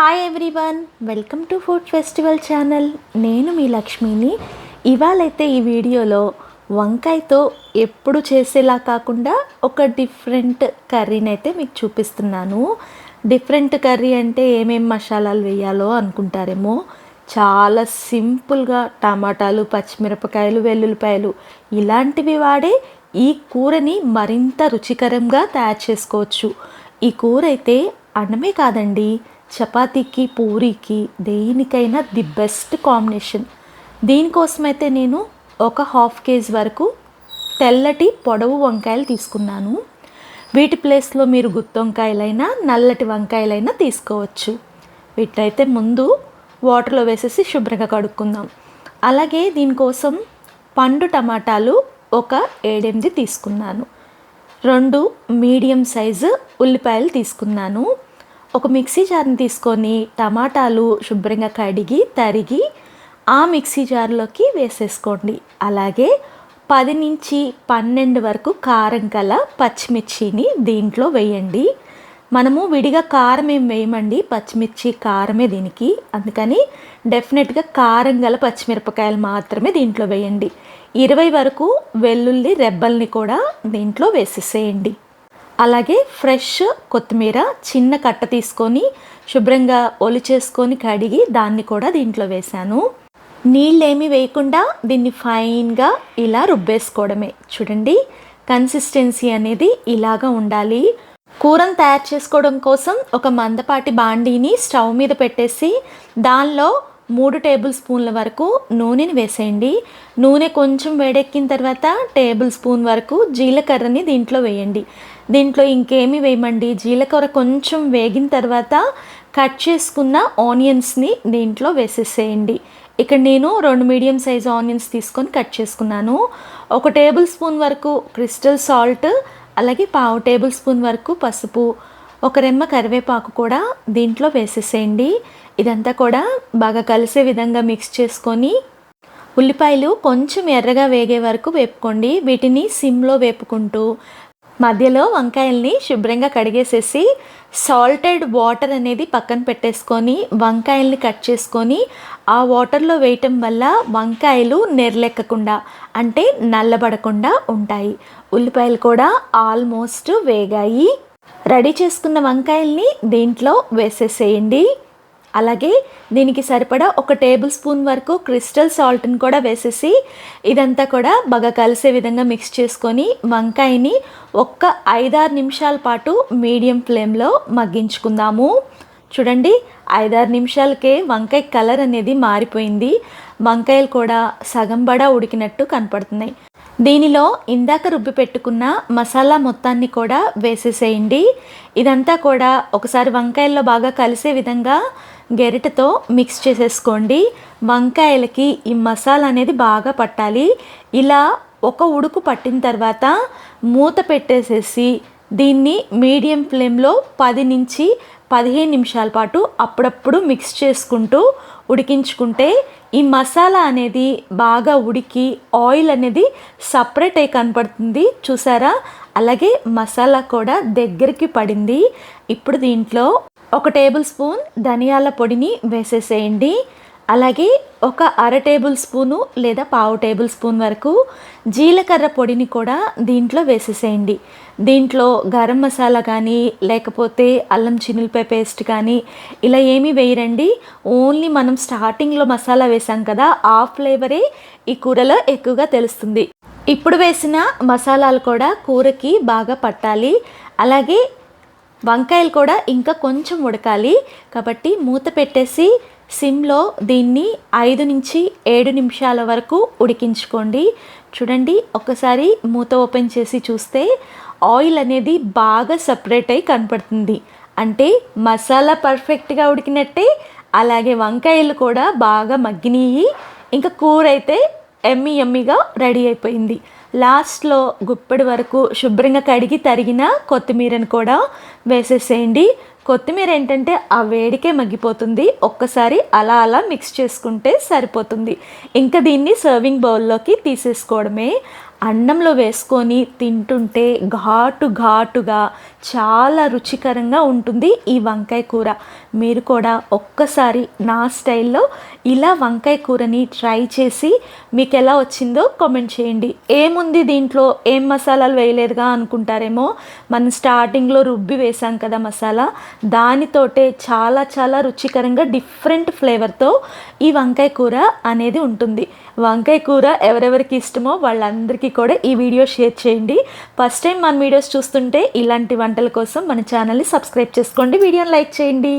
Hi everyone, welcome to food festival channel. నేను మీ లక్ష్మిని. ఇవాళైతే ఈ వీడియోలో వంకాయతో ఎప్పుడు చేసేలా కాకుండా ఒక డిఫరెంట్ కర్రీని అయితే మీకు చూపిస్తున్నాను. డిఫరెంట్ కర్రీ అంటే ఏమేం మసాలాలు వేయాలో అనుకుంటారేమో. చాలా సింపుల్గా టమాటాలు, పచ్చిమిరపకాయలు, వెల్లుల్లిపాయలు ఇలాంటివి వాడే ఈ కూరని మరింత రుచికరంగా తయారు చేసుకోవచ్చు. ఈ కూర అయితే అన్నమే కాదండి, చపాతీకి, పూరీకి, దేనికైనా ది బెస్ట్ కాంబినేషన్. దీనికోసమైతే నేను ఒక 1/2 కేజీ వరకు తెల్లటి పొడవు వంకాయలు తీసుకున్నాను. వీటి ప్లేస్లో మీరు గుత్తి వంకాయలైనా నల్లటి వంకాయలైనా తీసుకోవచ్చు. వీటినైతే ముందు వాటర్లో వేసేసి శుభ్రంగా కడుక్కుందాం. అలాగే దీనికోసం పండు టమాటాలు ఒక 7-8 తీసుకున్నాను. 2 మీడియం సైజు ఉల్లిపాయలు తీసుకున్నాను. ఒక మిక్సీ జార్ని తీసుకొని టమాటాలు శుభ్రంగా కడిగి తరిగి ఆ మిక్సీ జార్లోకి వేసేసుకోండి. అలాగే 10 నుంచి 12 వరకు కారం గల పచ్చిమిర్చిని దీంట్లో వేయండి. మనము విడిగా కారం ఏం వేయమండి, పచ్చిమిర్చి కారమే దీనికి. అందుకని డెఫినెట్గా కారం గల పచ్చిమిరపకాయలు మాత్రమే దీంట్లో వేయండి. 20 వరకు వెల్లుల్లి రెబ్బల్ని కూడా దీంట్లో వేసేసేయండి. అలాగే ఫ్రెష్ కొత్తిమీర చిన్న కట్ట తీసుకొని శుభ్రంగా ఒలిచేసుకొని కడిగి దాన్ని కూడా దీంట్లో వేశాను. నీళ్ళేమీ వేయకుండా దీన్ని ఫైన్గా ఇలా రుబ్బేసుకోవడమే. చూడండి, కన్సిస్టెన్సీ అనేది ఇలాగా ఉండాలి. కూరను తయారు చేసుకోవడం కోసం ఒక మందపాటి బాండీని స్టవ్ మీద పెట్టేసి దానిలో 3 టేబుల్ స్పూన్ల వరకు నూనెని వేసేయండి. నూనె కొంచెం వేడెక్కిన తర్వాత టేబుల్ స్పూన్ వరకు జీలకర్రని దీంట్లో వేయండి. దీంట్లో ఇంకేమీ వేయమండి. జీలకర్ర కొంచెం వేగిన తర్వాత కట్ చేసుకున్న ఆనియన్స్ని దీంట్లో వేసేసేయండి. ఇక్కడ నేను 2 మీడియం సైజ్ ఆనియన్స్ తీసుకొని కట్ చేసుకున్నాను. 1 టేబుల్ స్పూన్ వరకు క్రిస్టల్ సాల్ట్, అలాగే 1/2 టేబుల్ స్పూన్ వరకు పసుపు, 1 రెమ్మ కరివేపాకు కూడా దీంట్లో వేసేసేయండి. ఇదంతా కూడా బాగా కలిసే విధంగా మిక్స్ చేసుకొని ఉల్లిపాయలు కొంచెం ఎర్రగా వేగే వరకు వేపుకోండి. వీటిని సిమ్లో వేపుకుంటూ మధ్యలో వంకాయల్ని శుభ్రంగా కడిగేసేసి సాల్టెడ్ వాటర్ అనేది పక్కన పెట్టేసుకొని వంకాయల్ని కట్ చేసుకొని ఆ వాటర్లో వేయటం వల్ల వంకాయలు నెర్లెక్కకుండా అంటే నల్లబడకుండా ఉంటాయి. ఉల్లిపాయలు కూడా ఆల్మోస్ట్ వేగాయి. రెడీ చేసుకున్న వంకాయల్ని దీంట్లో వేసేసేయండి. అలాగే దీనికి సరిపడా 1 టేబుల్ స్పూన్ వరకు క్రిస్టల్ సాల్ట్ని కూడా వేసేసి ఇదంతా కూడా బాగా కలిసే విధంగా మిక్స్ చేసుకొని వంకాయని 5-6 నిమిషాల పాటు మీడియం ఫ్లేమ్లో మగ్గించుకుందాము. చూడండి, 5-6 నిమిషాలకే వంకాయ కలర్ అనేది మారిపోయింది. వంకాయలు కూడా సగం బడా ఉడికినట్టు కనపడుతున్నాయి. దీనిలో ఇందాక రుబ్బి పెట్టుకున్న మసాలా మొత్తాన్ని కూడా వేసేసేయండి. ఇదంతా కూడా ఒకసారి వంకాయల్లో బాగా కలిసే విధంగా గెరిటతో మిక్స్ చేసేసుకోండి. వంకాయలకి ఈ మసాలా అనేది బాగా పట్టాలి. ఇలా ఒక ఉడుకు పట్టిన తర్వాత మూత పెట్టేసేసి దీన్ని మీడియం ఫ్లేమ్లో 10 నుంచి 15 నిమిషాల పాటు అప్పుడప్పుడు మిక్స్ చేసుకుంటూ ఉడికించుకుంటే ఈ మసాలా అనేది బాగా ఉడికి ఆయిల్ అనేది సపరేట్ అయి కనపడుతుంది. చూసారా? అలాగే మసాలా కూడా దగ్గరికి పడింది. ఇప్పుడు దీంట్లో 1 టేబుల్ స్పూన్ ధనియాల పొడిని వేసేసేయండి. అలాగే 1/2 టేబుల్ స్పూను లేదా 1/4 టేబుల్ స్పూన్ వరకు జీలకర్ర పొడిని కూడా దీంట్లో వేసేసేయండి. దీంట్లో గరం మసాలా కానీ లేకపోతే అల్లం చిన్నులపాయ పేస్ట్ కానీ ఇలా ఏమీ వేయరండి. ఓన్లీ మనం స్టార్టింగ్లో మసాలా వేసాం కదా, ఆ ఫ్లేవరే ఈ కూరలో ఎక్కువగా తెలుస్తుంది. ఇప్పుడు వేసిన మసాలాలు కూడా కూరకి బాగా పట్టాలి. అలాగే వంకాయలు కూడా ఇంకా కొంచెం ఉడకాలి. కాబట్టి మూత పెట్టేసి సిమ్లో దీన్ని 5 నుంచి 7 నిమిషాల వరకు ఉడికించుకోండి. చూడండి, ఒకసారి మూత ఓపెన్ చేసి చూస్తే ఆయిల్ అనేది బాగా సపరేట్ అయి కనపడుతుంది. అంటే మసాలా పర్ఫెక్ట్గా ఉడికినట్టే, అలాగే వంకాయలు కూడా బాగా మగ్గినాయి. ఇంకా కూర అయితే ఎమ్మీగా రెడీ అయిపోయింది. లాస్ట్లో గుప్పెడు వరకు శుభ్రంగా కడిగి తరిగిన కొత్తిమీరను కూడా వేసేసేయండి. కొత్తిమీర ఏంటంటే ఆ వేడికే మగ్గిపోతుంది. ఒక్కసారి అలా మిక్స్ చేసుకుంటే సరిపోతుంది. ఇంకా దీన్ని సర్వింగ్ బౌల్లోకి తీసేసుకోవడమే. అన్నంలో వేసుకొని తింటుంటే ఘాటుగా చాలా రుచికరంగా ఉంటుంది ఈ వంకాయ కూర. మీరు కూడా ఒక్కసారి నా స్టైల్లో ఇలా వంకాయ కూరని ట్రై చేసి మీకు ఎలా వచ్చిందో కామెంట్ చేయండి. ఏముంది దీంట్లో, ఏం మసాలాలు వేయలేదుగా అనుకుంటారేమో. మనం స్టార్టింగ్లో రుబ్బి వేసాం కదా మసాలా, దానితోటే చాలా రుచికరంగా డిఫరెంట్ ఫ్లేవర్తో ఈ వంకాయ కూర అనేది ఉంటుంది. వంకాయ కూర ఎవరెవరికి ఇష్టమో వాళ్ళందరికీ కూడా ఈ వీడియో షేర్ చేయండి. ఫస్ట్ టైం మన వీడియోస్ చూస్తుంటే ఇలాంటి వంటల కోసం మన ఛానల్ని సబ్స్క్రైబ్ చేసుకోండి, వీడియోని లైక్ చేయండి.